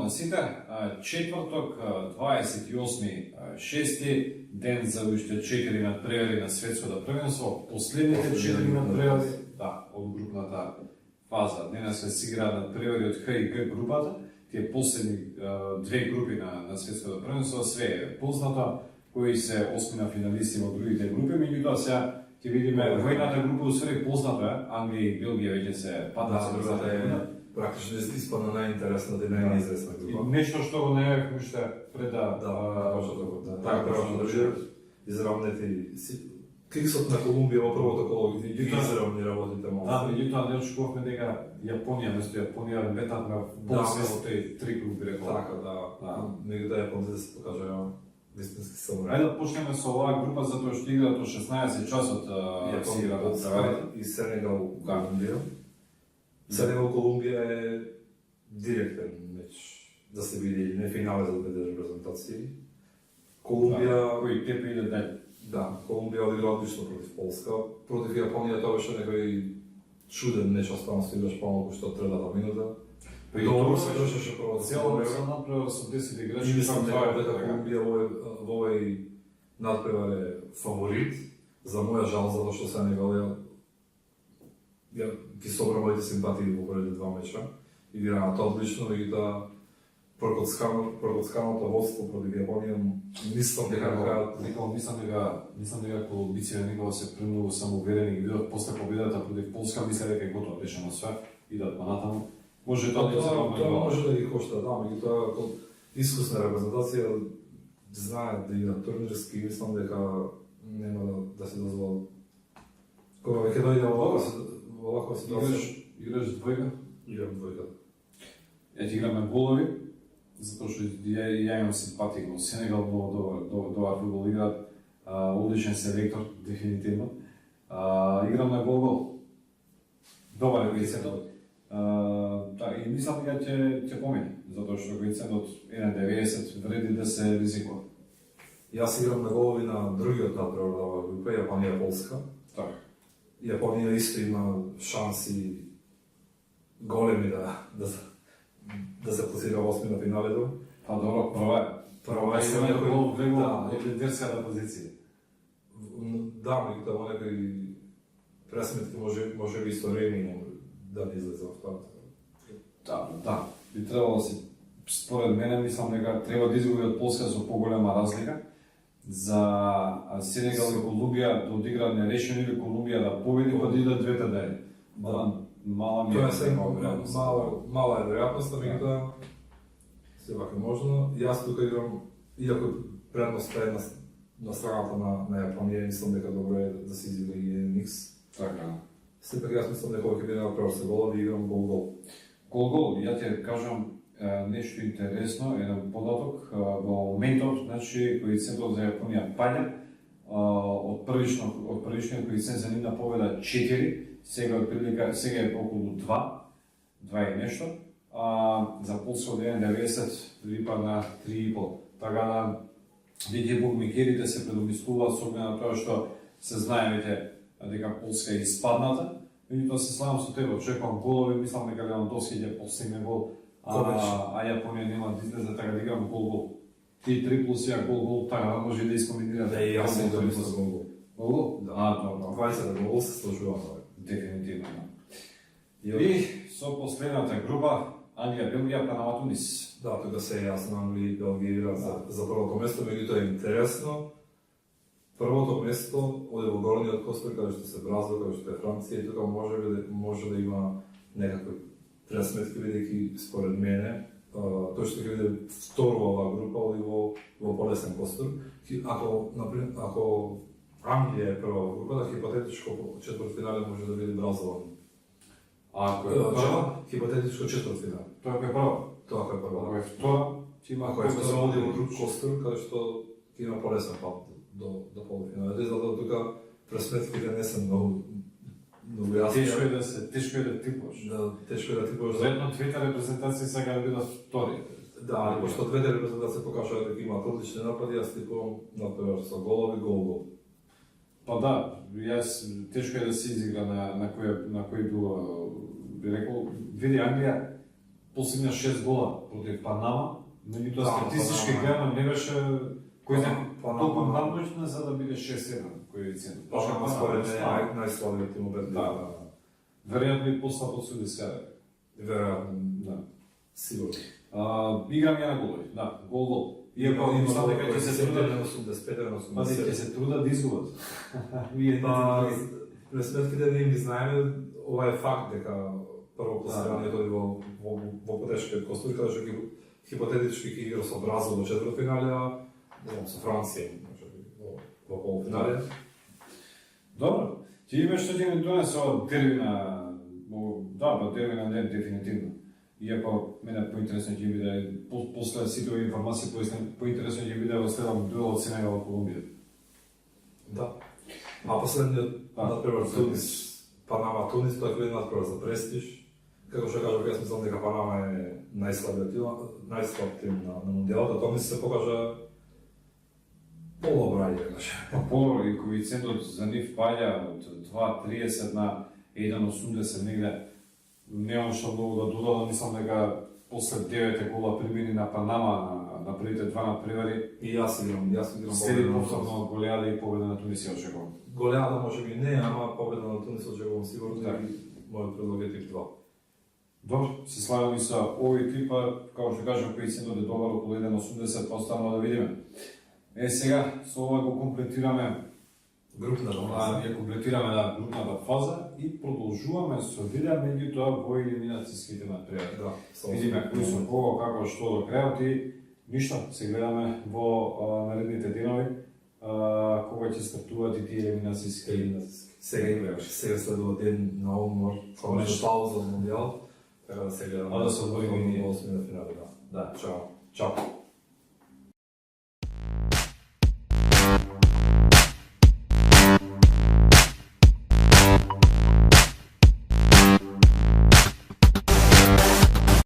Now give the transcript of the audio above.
на сите, четврток, 28.6. ден за уште 4 надпревари на светското првенство, последните 4 надпревари, да, од групната фаза. Денеска се играат надпревари од Х и Г групата, тие последни две групи на светското првенство, све е познато, кои се осмина финалисти во другите групи, меѓутоа сега ќе видиме во едната група усвари познато е, Англија и Белгија веќе се паднат. Да, другата е практично испадна најинтересната и најизресна група. И нешто што го најавивме уште пред така прашно да бидат изравнети. Киксот на Колумбија во првото коло ги изравни работите малку. Да, меѓутоа не очекувавме дека Јапонија место Јапонија метат на по-силно тие три групи рекол. Така, да. Меѓутоа јапонците се покажаа вистински самураи. Ајде да почнеме со оваа група затоа што играат од 16 часот и Сенегал Колумбија. Сенегал Колумбија е директен меч да се види не финале за двете репрезентации. Колумбија кој тепе иде дале. Да, Колумбија одигра одлично против Полска. Против Јапонија тоа беше некој чуден нечастанство, играш помалку што третата минута. Добро се играше прво. Цело се направи со 10 играчи. Мислам дека Колумбија во овој надпревар е фаворит. За моја жал, затоа што Сенегал ја ги собра моите симпатии во првите два меча. Играат одлично и да прокоцканото водство против Јапонија мислам дека мислам дека колумбиците никога се премногу самоуверени и видов после победата против Полска мислеа дека е готово решено све идат понатаму. Може тоа тоа може да ги кошта, да, меѓутоа искусна репрезентација знаат да играат турнирски, мислам дека нема да се дозволат. Кога веќе дојде во оваква ситуација, играш двојка? Играм двојка. Ја ти играме голови, затоа што ја имам симпатија во Сенегал, многу добар фудбал играат, одличен селектор, дефинитивно. Играм на гол. Добар е коефициентот. И мислам дека ќе помине, затоа што коефициентот 1.90 вреди да се ризикува. Јас играм на голови на другиот надпревар на оваа група, Јапонија Полска. Така. Јапонија исто има шанси големи да се пласира во осмина финалето. Па добро, прва е некој гол влегол од лидерската позиција. Да, меѓутоа во некои пресметки може би со Реми да не излезе во тоа. Да. Би требало да се, според мене, мислам дека треба да изгуби од Полска со поголема разлика. За Сенегал и Колумбија да одиграат нерешено или Колумбија да победи, па да идат двете дај. Мала ми е мала е веројатноста, меѓутоа сепак е можно. Јас тука играм, иако предноста е на страната на Јапонија, мислам дека добро е да се изигра и еден микс. Така. Сепак јас мислам дека ќе биде направо се голови и играм гол-гол. Гол-гол, ја ти кажам нешто интересно, еден податок во моментот, значи коефициентот за Јапонија паѓа од првичниот коефициент за нивна победа 4, сега е околу 2 и нешто, за Полска од 1.90 рипа на 3.5. Така да веќе букмекерите се предумислуваат со оглед на тоа што се знае веќе дека Полска е испадната. Меѓутоа се славам со тебе, очекувам голови, мислам дека Левандовски ќе постигне гол, а Јапонија нема да излезе, така да играм гол-гол. Ти 3 плюс 1 гол-гол, така да може да искомбинира. Да, и јас сум да мислам гол-гол. Гол? Да, 20 гол се сложува. Дефинитивно. И со последната група, Англија, Белгија, Панама, Тунис. Да, тука се јасно Англија и Белгија играат за првото место, меѓутоа е интересно. Првото место оде во горниот костор, каде што се Бразил, каде што е Франција, и тука може да има некакви пресметки, бидејќи според мене тој што ќе биде второ во оваа група оди во полесен костор. Ако Англија е прва во групата, хипотетичко четвртфинале може да биде Бразил. Ако е прва, хипотетичко четвртфинал. Тоа е прва. Тоа е прва. Ако е втора, ќе има ако е втора оди во друг костор, каде што ќе има полесен пат до полуфиналот. Затоа тука пресметките не се многу јасни. Тешко е да типуваш. Да, тешко е да типуваш. Веројатно двете репрезентации сега да бидат втори. Да, али пошто двете репрезентации покажуваат дека имаат одлични напади, јас типувам надпревар со голови, гол. Па да, јас тешко е да се изигра на кој било, би рекол, види Англија постигна 6 гола против Панама, меѓутоа Да, статистички Панама. гледано не беше кој знае Панама. толку надмощна за да биде 6-1 коефициент. Панама според мене најслабиот тим обет. Да. Веројатно и посла под судиската. Веројатно, Да. сигурно. Играм ја на голови, да, гол. Иако Има мислам дека ќе се трудат, 85 пази ќе се трудат да изгубат. Вие Па, пред сметките да им ги знаеме, ова е факт дека прво класираниот оди во потешка костури, каде што хипотетички ќе игра со Бразил во четвртфинале, а не знам, со Франција, во полуфинале. Добро. Ти имаш што ќе ми донесе ова дерби на... Да, па дерби на ден дефинитивно. Иако мене поинтересно ќе биде, после сите овие информации, поинтересно ќе биде во следом дуел од Сенегал во Колумбија. Да. А последниот, например, Тунис, Панама Тунис, тоа ќе биде надпревар за престиж. Како што кажав, јас мислам дека Панама е најслаб тим на мундијалот, а Тунис се покажа по-добра игра, По и коефициентот за нив паѓа од 2.30 на 1.80 негде. Немам што многу да додадам, мислам дека после 9 гола примени на Панама на првите два надпревари, И јас играм следи победа на повторно од Голеада и победа на Тунис ја очекувам. Голеада може би не, ама победа на Тунис очекувам сигурно Да. и мојот предлог е тип 2. Добро, се слагам и со овој екипа, како што кажам, коефициентот е добар околу 1.80, па останува да видиме. Сега, со ова го комплетираме Групната ја комплетираме групната фаза и продолжуваме со видео меѓутоа во елиминацијските надпревари. Да, Видиме кои со кого, како, што до крајот и ништо, се гледаме во наредните денови кога ќе стартуваат и тие елиминацијски. Сега следува ден на одмор, Конечно. пауза од мундијал, така да се гледаме. А да се одмориме и ние. во осмина финале, да. Да. Чао. Чао.